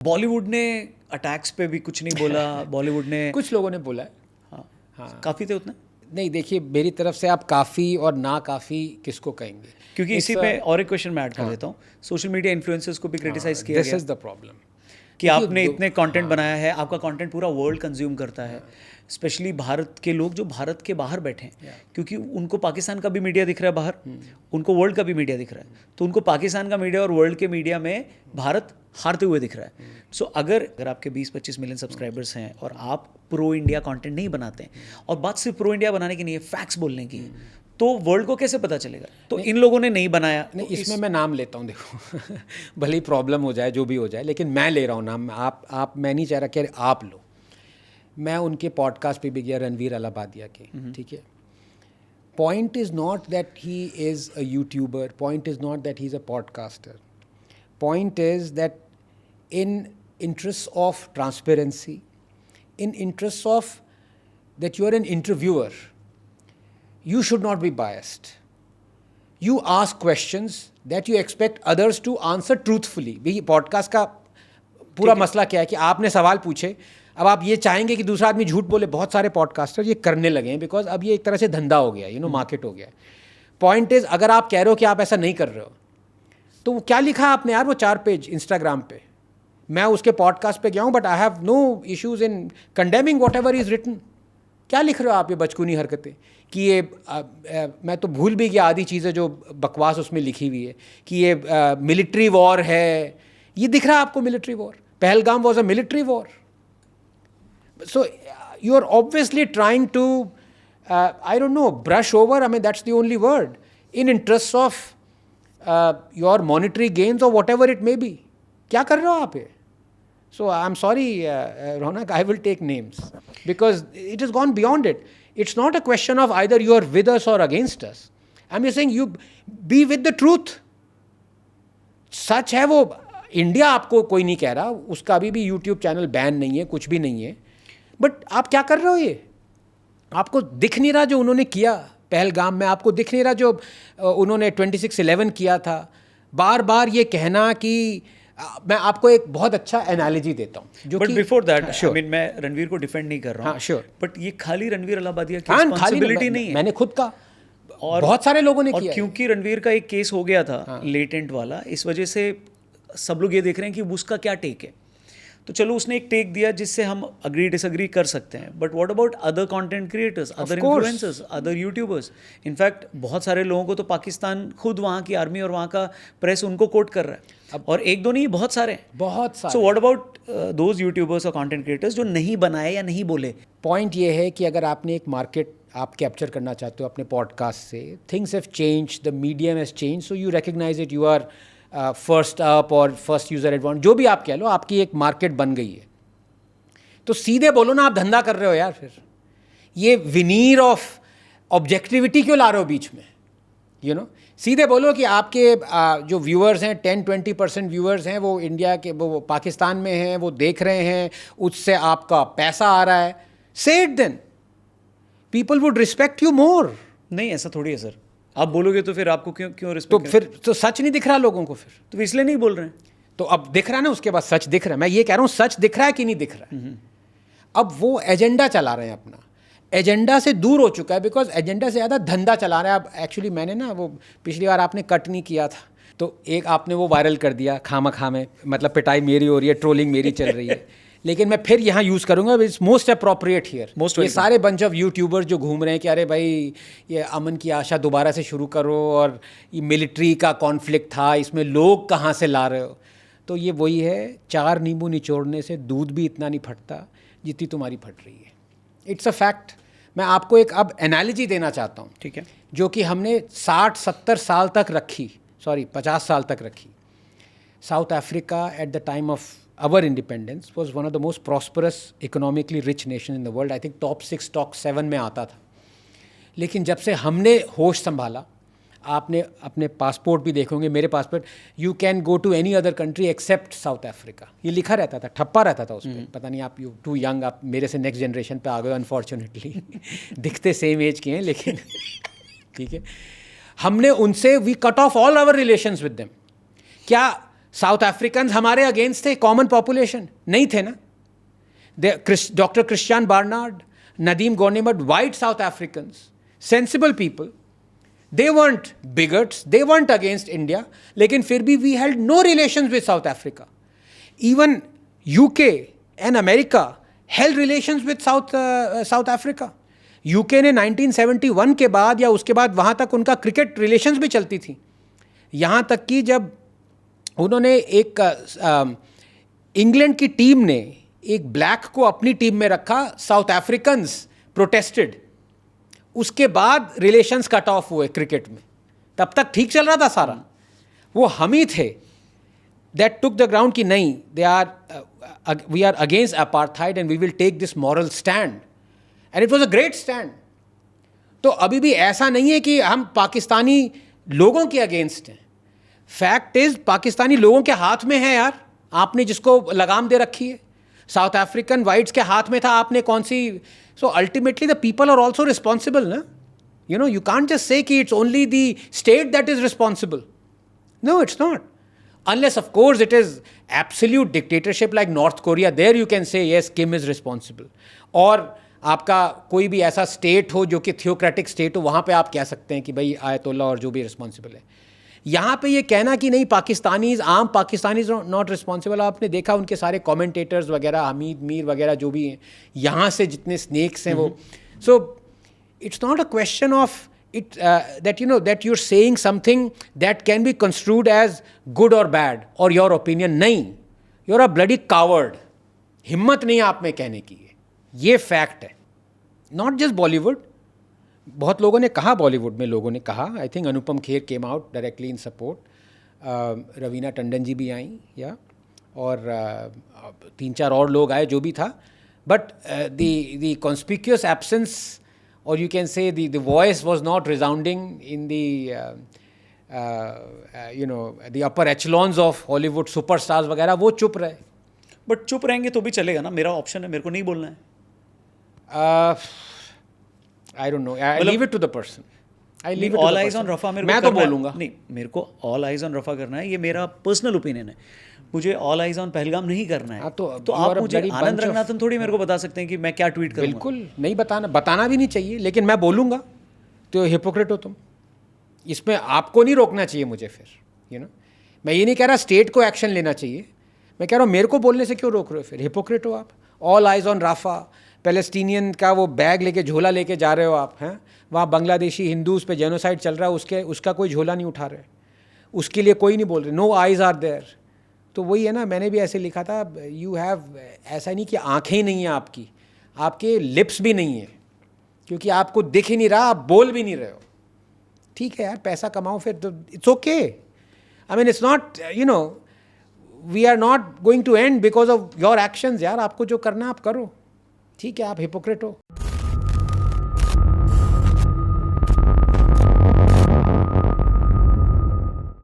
बॉलीवुड ने अटैक्स पे भी कुछ नहीं बोला, बॉलीवुड ने कुछ लोगों ने बोला है। हाँ काफ़ी थे उतने नहीं, देखिए मेरी तरफ से आप काफ़ी और ना काफ़ी किसको कहेंगे, क्योंकि इसी पे और एक क्वेश्चन मैं ऐड कर देता हूँ। सोशल मीडिया इन्फ्लुएंसर्स को भी क्रिटिसाइज किया दिस गया इज़ द प्रॉब्लम कि आपने इतने कंटेंट बनाया है, आपका कंटेंट पूरा वर्ल्ड कंज्यूम करता है, स्पेशली भारत के लोग जो भारत के बाहर बैठे हैं, क्योंकि उनको पाकिस्तान का भी मीडिया दिख रहा है बाहर, उनको वर्ल्ड का भी मीडिया दिख रहा है, तो उनको पाकिस्तान का मीडिया और वर्ल्ड के मीडिया में भारत हारते हुए दिख रहा है। सो अगर आपके 20-25 मिलियन सब्सक्राइबर्स हैं और आप प्रो इंडिया कंटेंट नहीं बनाते हैं, और बात सिर्फ प्रो इंडिया बनाने की नहीं है, फैक्ट्स बोलने की, तो वर्ल्ड को कैसे पता चलेगा? तो इन लोगों ने नहीं बनाया। नहीं, इसमें मैं नाम लेता हूँ, देखो भले ही प्रॉब्लम हो जाए जो भी हो जाए, लेकिन मैं ले रहा हूँ नाम। आप मैं नहीं चाह रहा कि आप लो। मैं उनके पॉडकास्ट पे भी गया, रणवीर अलाहाबादिया के, ठीक है। Point is not that he is a YouTuber, point is not that he is a podcaster, point is that in interest of transparency, in interests of that you are an interviewer, you should not be biased. You ask questions that you expect others to answer truthfully. भाई podcast का पूरा मसला क्या है कि आपने सवाल पूछे, अब आप ये चाहेंगे कि दूसरा आदमी झूठ बोले। बहुत सारे पॉडकास्टर ये करने लगे हैं बिकॉज अब ये एक तरह से धंधा हो गया, मार्केट हो गया। पॉइंट इज, अगर आप कह रहे हो कि आप ऐसा नहीं कर रहे हो, तो वो क्या लिखा आपने यार, वो 4 पेज इंस्टाग्राम पे। मैं उसके पॉडकास्ट पे गया हूँ, but I have no issues in condemning whatever is written. क्या लिख रहे हो आप, ये बचकुनी हरकतें कि ये मैं तो भूल भी गया आधी चीज़ें जो बकवास उसमें लिखी हुई है, कि ये मिलिट्री वॉर है। ये दिख रहा है आपको military war? Pahalgam was a military war. So you are obviously trying to I don't know brush over, I mean that's the only word, in interest of your monetary gains और whatever it may be. क्या कर रहे हो आप ये? So I'm sorry, Ronak, I will take names because it has gone beyond it. It's not a question of either you are with us or against us. I'm just saying you be with the truth. सच है वो, India आपको कोई नहीं कह रहा, उसका अभी भी YouTube चैनल बैन नहीं है, कुछ भी नहीं है, बट आप क्या कर रहे हो? ये आपको दिख नहीं रहा जो उन्होंने किया पहलगाम में? आपको दिख नहीं रहा जो उन्होंने 26/11 किया था? बार बार ये कहना कि मैं आपको एक बहुत अच्छा एनालॉजी देता हूँ, जो but before that sure. I mean, मैं रणवीर को डिफेंड नहीं कर रहा हूँ, श्योर, बट ये खाली रणवीर अलाहाबादिया की रिस्पांसिबिलिटी नहीं है। मैंने खुद का और बहुत सारे लोगों ने और किया, क्योंकि रणवीर का एक केस हो गया था लेटेंट वाला, इस वजह से सब लोग ये देख रहे हैं कि उसका क्या टेक है। तो चलो उसने एक टेक दिया जिससे हम अग्री डिसअग्री कर सकते हैं, but what about other content creators, other influencers, other YouTubers? In fact बहुत सारे लोगों को तो पाकिस्तान खुद, वहाँ की आर्मी और वहाँ का प्रेस उनको कोट कर रहा है, और एक दो नहीं, बहुत सारे। So what about those YouTubers और कंटेंट क्रिएटर्स जो नहीं बनाए या नहीं बोले? पॉइंट ये है कि अगर आपने एक मार्केट आप कैप्चर करना चाहते हो अपने पॉडकास्ट से, things have change, the medium has change, so you recognise it, you are first up और फर्स्ट यूज़र एडवांटेज, जो भी आप कह लो, आपकी एक मार्केट बन गई है। तो सीधे बोलो ना, आप धंधा कर रहे हो यार। फिर ये विनीर ऑफ ऑब्जेक्टिविटी क्यों ला रहे हो बीच में? सीधे बोलो कि आपके जो व्यूअर्स हैं, 10-20% व्यूअर्स हैं, वो इंडिया के, वो पाकिस्तान में हैं, वो देख रहे हैं, उससे आपका पैसा आ रहा है। Say it then, people would respect you more. नहीं, ऐसा थोड़ी है सर। आप बोलोगे तो फिर आपको क्यों रिस्पेक्ट? तो फिर तो सच नहीं दिख रहा लोगों को, फिर तो इसलिए नहीं बोल रहे हैं। तो अब दिख रहा है ना, उसके बाद सच दिख रहा है। मैं ये कह रहा हूँ, सच दिख रहा है कि नहीं दिख रहा है? अब वो एजेंडा चला रहे हैं अपना, एजेंडा से दूर हो चुका है, बिकॉज एजेंडा से ज़्यादा धंधा चला रहा है। अब एक्चुअली मैंने ना, वो पिछली बार आपने कट नहीं किया था, तो एक आपने वो वायरल कर दिया खामा में, मतलब पिटाई मेरी हो रही है, ट्रोलिंग मेरी चल रही है। लेकिन मैं फिर यहाँ यूज़ करूँगा, इट्स मोस्ट अप्रोप्रिएट हियर। ये सारे बंच ऑफ यूट्यूबर्स जो घूम रहे हैं कि अरे भाई ये अमन की आशा दोबारा से शुरू करो, और ये मिलिट्री का कॉन्फ्लिक्ट था, इसमें लोग कहाँ से ला रहे हो? तो ये वही है, 4 नींबू निचोड़ने से दूध भी इतना नहीं फटता जितनी तुम्हारी फट रही है। It's a fact. मैं आपको एक अब एनालॉजी देना चाहता हूँ, ठीक है, जो कि हमने 60-70 साल तक रखी, 50 साल तक रखी। South Africa at the time of our independence was one of the most prosperous, economically rich nation in the world. I think top 6, top 7 में आता था। लेकिन जब से हमने होश संभाला, आपने अपने पासपोर्ट भी देखोगे, मेरे passport, you can go to any other country except South Africa, ये लिखा रहता था, ठप्पा रहता था उस पर। पता नहीं, आप यू टू यंग, आप मेरे से नेक्स्ट जनरेशन पे आ गए अनफॉर्चुनेटली। दिखते सेम एज के हैं, लेकिन ठीक है। हमने उनसे, we cut off all our relations with them. क्या साउथ अफ्रीकन हमारे अगेंस्ट थे, कॉमन पॉपुलेशन नहीं थे ना. डॉक्टर क्रिश्चियन बार्नार्ड, नदीम गोनेमड, white South Africans, sensible people, they weren't bigots, they weren't against India, लेकिन फिर भी we held no relations with South Africa. Even UK and America held relations with South Africa. UK ने 1971 के बाद या उसके बाद वहाँ तक उनका क्रिकेट रिलेशंस भी चलती थी. यहाँ तक कि जब उन्होंने एक इंग्लैंड की टीम ने एक ब्लैक को अपनी टीम में रखा, साउथ अफ्रीकन्स प्रोटेस्टेड, उसके बाद रिलेशंस कट ऑफ हुए क्रिकेट में. तब तक ठीक चल रहा था सारा. वो हम ही थे दैट टुक द ग्राउंड कि नहीं, we are against apartheid and we will take this moral stand, and it was a great stand. तो अभी भी ऐसा नहीं है कि हम पाकिस्तानी लोगों के अगेंस्ट हैं. फैक्ट इज पाकिस्तानी लोगों के हाथ में है यार, आपने जिसको लगाम दे रखी है. साउथ अफ्रीकन वाइट्स के हाथ में था, आपने कौन सी. So ultimately the people are also responsible, na? You know, you can't just say कि it's only the state that is responsible. No, it's not. Unless of course it is absolute dictatorship like North Korea, there you can say yes, Kim is responsible. और आपका कोई भी ऐसा state हो जो कि theocratic state हो, वहाँ पे आप कह सकते हैं कि भाई आयतुल्ला और जो भी रिस्पॉन्सिबल है. यहाँ पे ये कहना कि नहीं पाकिस्तानीज, आम पाकिस्तानीज नॉट रिस्पॉन्सिबल, आपने देखा उनके सारे कमेंटेटर्स वगैरह, हमीद मीर वगैरह जो भी हैं, यहाँ से जितने स्नेक्स हैं वो. So it's not a question of it that you know that you are saying something that can be construed as good और बैड और योर ओपिनियन. नहीं, you are a bloody coward. हिम्मत नहीं आप में कहने की है, ये फैक्ट है. नॉट जस्ट बॉलीवुड, बहुत लोगों ने कहा, बॉलीवुड में लोगों ने कहा, I think Anupam Kher came out directly in support, Raveena Tandon ji भी आई या, और 3-4 और लोग आए जो भी था. बट द कॉन्स्पिक्यूअस एब्सेंस और you can say the voice was not resounding in the you know the upper echelons of Hollywood superstars वगैरह, वो चुप रहे. बट चुप रहेंगे तो भी चलेगा ना, मेरा ऑप्शन है, मेरे को नहीं बोलना है. I don't know. I leave it to the person. I leave it to all the eyes person. On Rafah मेरे मैं को तो करना है. बोलूँगा. नहीं, मेरे को ऑल आइज ऑन रफा करना है, ये मेरा पर्सनल ओपिनियन है. मुझे ऑल आइज ऑन पहलगाम नहीं करना है. हाँ, तो तो you are आप a मुझे bloody Anand bunch of- Ranganathan थोड़ी मेरे को बता सकते हैं कि मैं क्या ट्वीट करूँगा. बिल्कुल नहीं बताना भी नहीं चाहिए, लेकिन मैं बोलूँगा तो हिपोक्रेट हो तुम. इसमें आपको नहीं रोकना चाहिए मुझे फिर, यू नो. मैं ये नहीं कह रहा स्टेट को एक्शन लेना चाहिए, मैं कह रहा हूँ मेरे को बोलने से क्यों रोक रहे हो फिर. हिपोक्रेट हो आप. All eyes on Rafah, Palestinian का वो बैग लेके, झोला लेके जा रहे हो आप, हैं. वहाँ बांग्लादेशी हिंदूज पे जेनोसाइड चल रहा है, उसका कोई झोला नहीं उठा रहे, उसके लिए कोई नहीं बोल रहे. No eyes are there. तो वही है ना, मैंने भी ऐसे लिखा था, यू हैव, ऐसा नहीं कि आँखें ही नहीं हैं आपकी, आपके लिप्स भी नहीं है, क्योंकि आपको दिख ही नहीं रहा, आप बोल भी नहीं रहे हो. ठीक है यार, पैसा कमाओ फिर तो it's okay. I mean it's not, you know, we are not going to end because of your actions. यार आपको जो करना है आप करो. ठीक है, आप हिपोक्रेट हो.